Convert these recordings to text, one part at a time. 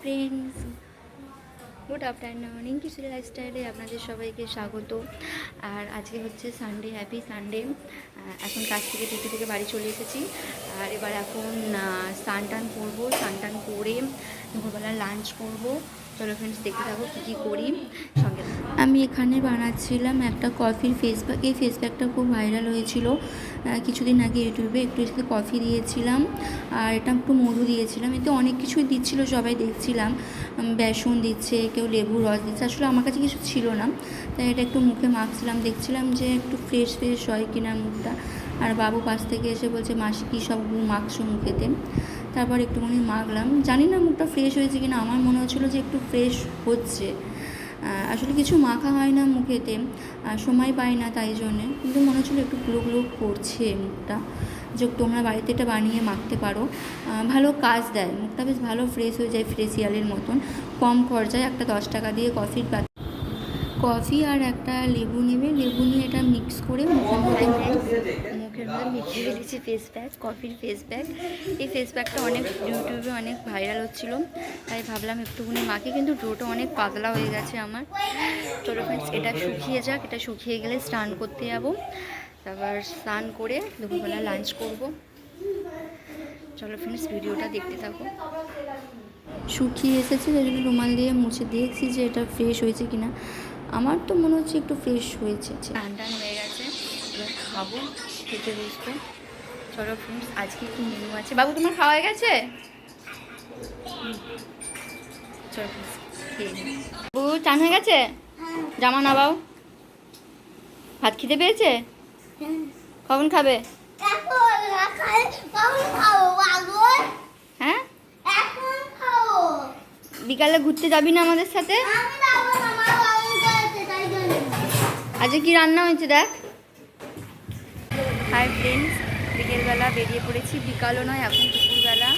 Friends, good afternoon. ইনকিসি লাইফস্টাইলে আপনাদের সবাইকে স্বাগত। আর আজকে হচ্ছে সানডে, হ্যাপি সানডে। এখন কাজ থেকে ডিউটি থেকে বাড়ি চলে এসেছি। আর এবার এখন স্নান টান করবো, স্নান টান করে দুপুরবেলা লাঞ্চ করবো। চলো ফ্রেন্ডস, দেখতে থাকো কী কী করি সঙ্গে। আমি এখানে বানাচ্ছিলাম একটা কফির ফেস প্যাক। এই ফেস প্যাকটা খুব ভাইরাল হয়েছিল কিছুদিন আগে ইউটিউবে। একটু সাথে কফি দিয়েছিলাম আর এটা একটু মধু দিয়েছিলাম। এতে অনেক কিছুই দিচ্ছিলো, সবাই দেখছিলাম বেসন দিচ্ছে, কেউ লেবুর রস দিচ্ছে। আসলে আমার কাছে কিছু ছিল না, তাই এটা একটু মুখে মাখছিলাম, দেখছিলাম যে একটু ফ্রেশ ফ্রেশ হয় কিনা মুখটা। আর বাবু পাশ থেকে এসে বলছে, মাসি কী সব মাখছো মুখেতে। তারপর একটুখানি মাখলাম, জানি না মুখটা ফ্রেশ হয়েছে কিনা, আমার মনে হচ্ছিলো যে একটু ফ্রেশ হচ্ছে। আসলে কিছু মাখা হয় না মুখেতে, সময় পাই না তাই জন্যে, কিন্তু মনে হচ্ছিলো একটু গ্লো গ্লো করছে মুখটা। যে তোমরা বাড়িতে এটা বানিয়ে মাখতে পারো, ভালো কাজ দেয়, মুখটা বেশ ভালো ফ্রেশ হয়ে যায়, ফেসিয়ালের মতন। কম খরচায় একটা 10 টাকা দিয়ে কফি আর একটা লেবু নেবে, লেবু নিয়ে এটা মিক্স করে মুখের মধ্যে মিশিয়ে দিচ্ছি ফেস প্যাক, কফির ফেস প্যাক। এই ফেস প্যাকটা অনেক ইউটিউবে অনেক ভাইরাল হচ্ছিলো, তাই ভাবলাম একটুখানি মাখি, কিন্তু ডোটা অনেক পাতলা হয়ে গেছে আমার। চলো ফ্রেন্ডস, এটা শুকিয়ে যাক, এটা শুকিয়ে গেলে স্নান করতে যাবো। তারপর স্নান করে দুপুরবেলা লাঞ্চ করব। চলো ফ্রেন্ডস, ভিডিওটা দেখতে থাকো। শুকিয়ে এসেছে, তাই জন্য রুমাল দিয়ে মুছে দেখছি যে এটা ফ্রেশ হয়েছে কিনা। আমার তো মনে হচ্ছে একটু ফ্রেশ হয়েছে। টান টান হয়ে গেছে, এবার খাবো, খেতে বসবো। চলো ফ্রেন্ডস, আজকে কি মেনু আছে। বাবু, তোমার খাওয়া হয়ে গেছে? চলো ফ্রেন্ডস, খেয়ে নিই। বাবু, চান হয়ে গেছে? জামা নামাও। ভাত খেতে পেয়েছে? কখন খাবে? হ্যাঁ, বিকালে ঘুরতে যাবি না আমাদের সাথে? আজকে কি রান্না হয়েছে দেখ। হাই ফ্রেন্ডস, বিকেলবেলা বেরিয়ে পড়েছি, বিকালও নয়, এখন দুপুরবেলা।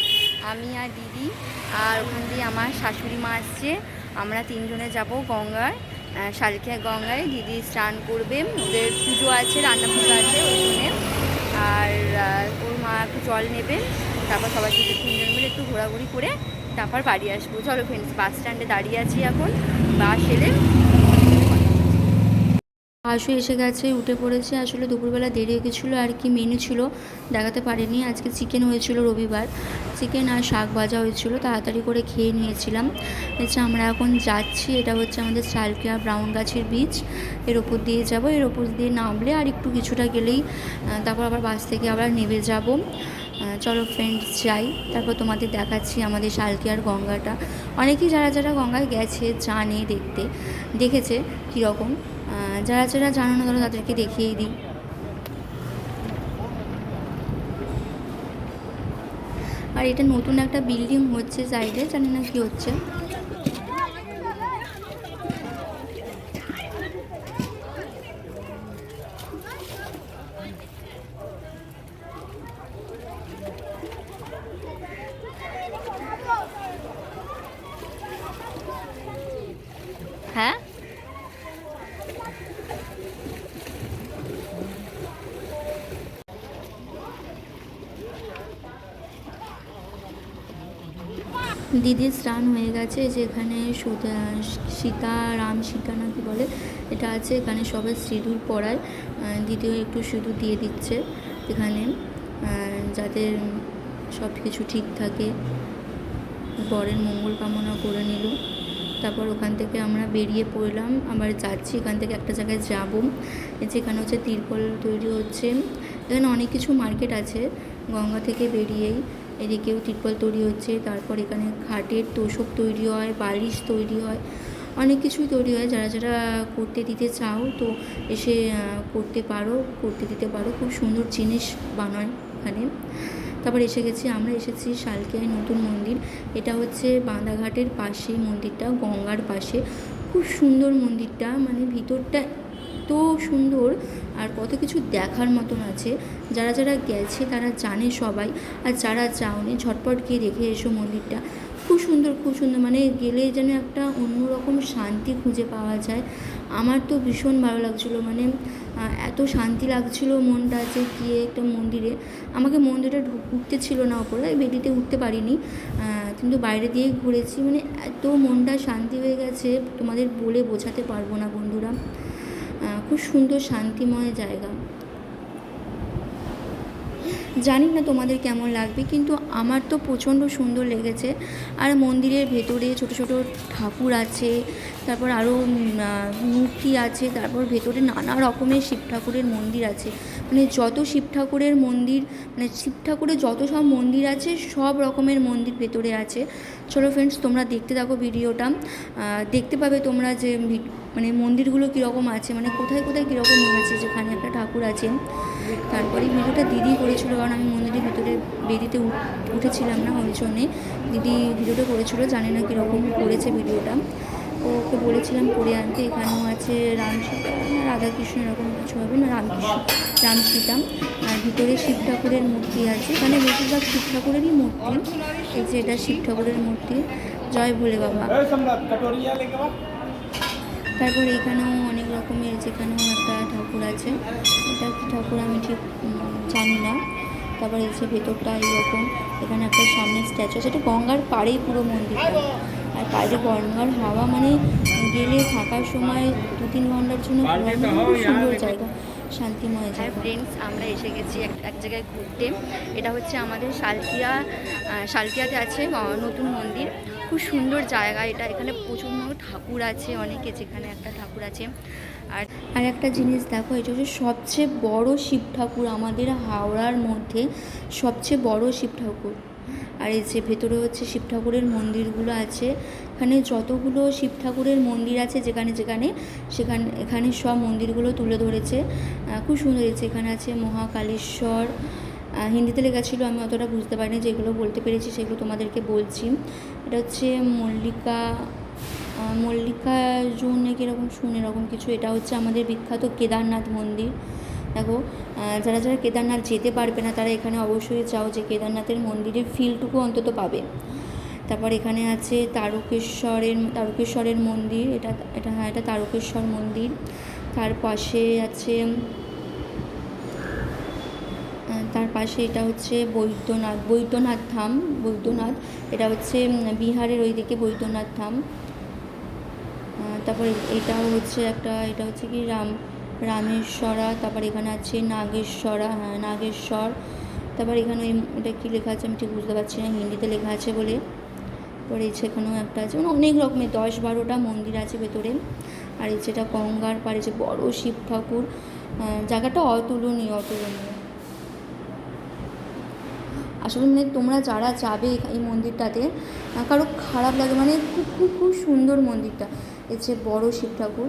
আমি আর দিদি, আর ওখান দিয়ে আমার শাশুড়ি মা আসছে। আমরা তিনজনে যাব গঙ্গায়, শালকিয়া গঙ্গায়। দিদি স্নান করবে, ওদের পুজো আছে, রান্না পুজো আছে ওই জন্যে। আর ওর মা একটু জল নেবে, তারপর সবাই তিনজন মিলে একটু ঘোরাঘুরি করে তারপর বাড়ি আসবো। চলো ফ্রেন্ডস, বাস স্ট্যান্ডে দাঁড়িয়ে আছি এখন, বাস এলে। বাসও এসে গেছে, উঠে পড়েছে। আসলে দুপুরবেলা দেরি হয়ে গেছিলো, আর কি মেনু ছিল দেখাতে পারিনি। আজকে চিকেন হয়েছিল, রবিবার। চিকেন আর শাক ভাজা হয়েছিল, তাড়াতাড়ি করে খেয়ে নিয়েছিলাম। আমরা এখন যাচ্ছি, এটা হচ্ছে আমাদের শালকিয়া ব্রাউন গাছের বীজ, এর ওপর দিয়ে যাব। এর ওপর দিয়ে নামলে আর একটু কিছুটা গেলেই তারপর আবার বাস থেকে আবার নেমে যাব। চলো ফ্রেন্ডস, যাই, তারপর তোমাদের দেখাচ্ছি আমাদের শালকিয়ার গঙ্গাটা। অনেকেই যারা যারা গঙ্গায় গেছে জানে, দেখেছে কীরকম। যারা যারা জানো না তারা তাদেরকে দেখিয়েই দিই। আর এটা নতুন একটা বিল্ডিং হচ্ছে সাইডে, জানি না কি হচ্ছে। হ্যাঁ, দিদির স্নান হয়ে গেছে। যেখানে সীতা না কি বলে এটা আছে, এখানে সবাই সিঁদুর পরায়। দিদিও একটু সিঁদুর দিয়ে দিচ্ছে এখানে, যাদের সব কিছু ঠিক থাকে। বরের মঙ্গল কামনা করে নিল। তারপর ওখান থেকে আমরা বেরিয়ে পড়লাম, আবার যাচ্ছি এখান থেকে একটা জায়গায় যাব, যেখানে হচ্ছে তিরপল তৈরি হচ্ছে। এখানে অনেক কিছু মার্কেট আছে, গঙ্গা থেকে বেরিয়েই এদিকেও তিরপল তৈরি হচ্ছে। তারপর এখানে খাটের তোষক তৈরি হয়, বালিশ তৈরি হয়, অনেক কিছুই তৈরি হয়। যারা যারা করতে দিতে চাও তো এসে করতে দিতে পারো। খুব সুন্দর জিনিস বানায় এখানে। তারপর আমরা এসেছি শালকিয়ায় নতুন মন্দির। এটা হচ্ছে বাঁধাঘাটের পাশে মন্দিরটা, গঙ্গার পাশে। খুব সুন্দর মন্দিরটা, মানে ভিতরটা এত সুন্দর, আর কত কিছু দেখার মতন আছে। যারা যারা গেছে তারা জানে সবাই, আর যারা যাওনি ঝটপট গিয়ে দেখে এসো মন্দিরটা। খুব সুন্দর, মানে গেলে যেন একটা অন্যরকম শান্তি খুঁজে পাওয়া যায়। আমার তো ভীষণ ভালো লাগছিলো, মানে এত শান্তি লাগছিলো মনটা যে গিয়ে একটা মন্দিরে। আমাকে মন্দিরে উঠতে ছিল না ওপরে, বেদিতে উঠতে পারিনি। কিন্তু বাইরে দিয়ে ঘুরেছি, মানে এত মনটা শান্তি হয়ে গেছে তোমাদের বলে বোঝাতে পারবো না বন্ধুরা। খুব সুন্দর শান্তিময় জায়গা। জানি না তোমাদের কেমন লাগবে, কিন্তু আমার তো প্রচণ্ড সুন্দর লেগেছে। আর মন্দিরের ভেতরে ছোট ছোট ঠাকুর আছে, তারপর আরও মূর্তি আছে, তারপর ভেতরে নানা রকমের শিব ঠাকুরের মন্দির আছে। মানে যত শিব ঠাকুরের মন্দির, মানে শিব ঠাকুরের যত সব মন্দির আছে সব রকমের মন্দির ভেতরে আছে। চলো ফ্রেন্ডস, তোমরা দেখতে থাকো ভিডিওটা, দেখতে পাবে তোমরা যে মানে মন্দিরগুলো কীরকম আছে, মানে কোথায় কোথায় কীরকম আছে। যেখানে একটা ঠাকুর আছে। তারপরে ভিডিওটা দিদি করেছিল, কারণ আমি মন্দিরের ভিতরে বেরিতে উঠেছিলাম না, ওই জন্যে দিদি ভিডিওটা করেছিল। জানি না কীরকম করেছে ভিডিওটা। ওকে বলেছিলাম করে আনতে। এখানেও আছে রাম সীতা, রাধাকৃষ্ণ এরকম কিছু হবে না, রাম সীতা। আর ভিতরে শিব ঠাকুরের মূর্তি আছে। এখানে বেশিরভাগ শিব ঠাকুরেরই মূর্তি। এই যে এটা শিব ঠাকুরের মূর্তি, জয় ভোলে বাবা। তারপর এখানেও অনেক রকমের, যেখানেও একটা ঠাকুর আছে, এটা কি ঠাকুর আমি ঠিক জানি না। তারপর এই যে ভেতরটা এইরকম, এখানে একটা সামনে স্ট্যাচু আছে। এটা গঙ্গার পাড়েই পুরো মন্দিরটা। আর বাইরে গঙ্গার হাওয়া, মানে গেলে থাকার সময় 2-3 ঘন্টার জন্য খুব সুন্দর জায়গা, শান্তিময় জায়গা। ফ্রেন্ডস, আমরা এসে গেছি এক জায়গায় ঘুরতে। এটা হচ্ছে আমাদের শালকিয়াতে আছে নতুন মন্দির। খুব সুন্দর জায়গা এটা। এখানে প্রচণ্ড ঠাকুর আছে অনেকে, যেখানে একটা ঠাকুর আছে। আর একটা জিনিস দেখো, এটা হচ্ছে সবচেয়ে বড় শিব ঠাকুর আমাদের হাওড়ার মধ্যে, সবচেয়ে বড় শিব ঠাকুর। আর এই যে ভেতরে হচ্ছে শিব ঠাকুরের মন্দিরগুলো আছে। এখানে যতগুলো শিব ঠাকুরের মন্দির আছে এখানে সব মন্দিরগুলো তুলে ধরেছে। খুব সুন্দর হয়েছে। এখানে আছে মহাকালেশ্বর, হিন্দিতে লেখা ছিল, আমি অতটা বুঝতে পারিনি। যেগুলো বলতে পেরেছি সেগুলো তোমাদেরকে বলছি। এটা হচ্ছে মল্লিকার্জুন নাকি এরকম এরকম কিছু। এটা হচ্ছে আমাদের বিখ্যাত কেদারনাথ মন্দির। দেখো, যারা যারা কেদারনাথ যেতে পারবে না তারা এখানে অবশ্যই যাও, যে কেদারনাথের মন্দিরের ফিলটুকু অন্তত পাবে। তারপর এখানে আছে তারকেশ্বরের মন্দির। এটা তারকেশ্বর মন্দির। তার পাশে এটা হচ্ছে বৈদ্যনাথ ধাম। এটা হচ্ছে বিহারের ওইদিকে বৈদ্যনাথ ধাম। তারপর এটা হচ্ছে কি রামেশ্বরা। তারপর এখানে আছে নাগেশ্বর। তারপর এখানে এটা কী লেখা আছে আমি ঠিক বুঝতে পারছি না, হিন্দিতে লেখা আছে বলে। তারপরে সেখানেও একটা আছে, মানে অনেক রকমের 10-12টা মন্দির আছে ভেতরে। আর এই যেটা গঙ্গার পাড়ে যে বড় শিব ঠাকুর, জায়গাটা অতুলনীয়। আসলে মানে তোমরা যারা যাবে এই মন্দিরটাতে, কারো খারাপ লাগে, মানে খুব খুব খুব সুন্দর মন্দিরটা। এই যে বড় শিব ঠাকুর।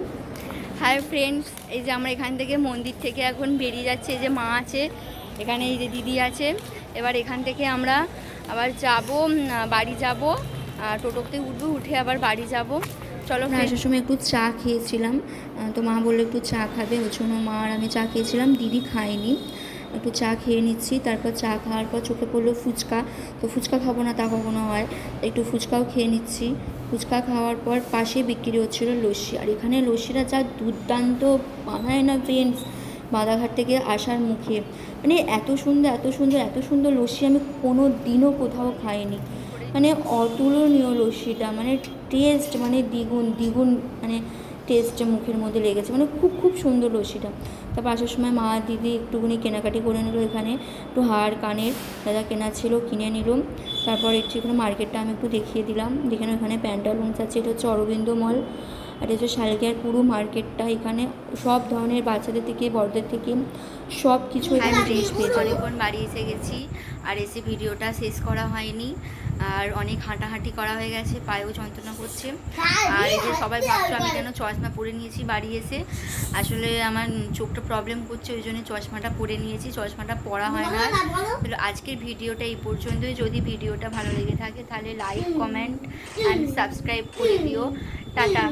হাই ফ্রেন্ডস, এই যে আমরা এখান থেকে মন্দির থেকে এখন বেরিয়ে যাচ্ছি। এই যে মা আছে এখানে, এই যে দিদি আছে। এবার এখান থেকে আমরা আবার বাড়ি যাব, টোটোতে উঠে আবার বাড়ি যাব। চলো, আসার সময় একটু চা খেয়েছিলাম, তো মা বললো একটু চা খাবে, ওই জন্য মা আর আমি চা খেয়েছিলাম, দিদি খায়নি। একটু চা খেয়ে নিচ্ছি। তারপর চা খাওয়ার পর চোখে পড়লো ফুচকা। তো ফুচকা খাবো না তা কখনো হয়, একটু ফুচকাও খেয়ে নিচ্ছি। ফুচকা খাওয়ার পর পাশে বিক্রি হচ্ছিলো লস্যি। আর এখানে লস্যিটা যা দুর্দান্ত বানায় না ফ্রেন্ডস, বাদাঘাট থেকে আসার মুখে, মানে এত সুন্দর লস্যি আমি কোনো দিনও কোথাও খাইনি। মানে অতুলনীয় লস্যিটা, মানে টেস্ট মানে দ্বিগুণ মানে টেস্ট মুখের মধ্যে লেগেছে, মানে খুব খুব সুন্দর লস্যিটা। তারপর আসার সময় মা দিদি একটুখানি কেনাকাটি করে নিল। এখানে একটু হার কানের দাদা কেনা ছিল, কিনে নিল। তারপর এখানে মার্কেটটা আমি একটু দেখিয়ে দিলাম, যেখানে এখানে প্যান্টালুন্স আছে। এটা হচ্ছে অরবিন্দ মল। আর এটা হচ্ছে শালকিয়ার পুরো মার্কেটটা। এখানে সব ধরনের বাচ্চাদের থেকে বড়দের থেকে সব কিছু এখানে জিনিস পেয়েছে। অনেকক্ষণ বাড়ি এসে গেছি, আর এসে ভিডিওটা শেষ করা হয়নি। আর অনেক হাঁটাহাঁটি করা হয়ে গেছে, পায়েও যন্ত্রণা করছে। আর এই যে সবাই ভাবছো আমি কেন চশমা পরে নিয়েছি বাড়ি এসে। আসলে আমার চোখটা প্রবলেম করছে, ওই জন্য চশমাটা পরে নিয়েছি, চশমাটা পরা হয় না। আজকের ভিডিওটা এই পর্যন্তই। যদি ভিডিওটা ভালো লেগে থাকে তাহলে লাইক, কমেন্ট অ্যান্ড সাবস্ক্রাইব করে দিও। টাটা।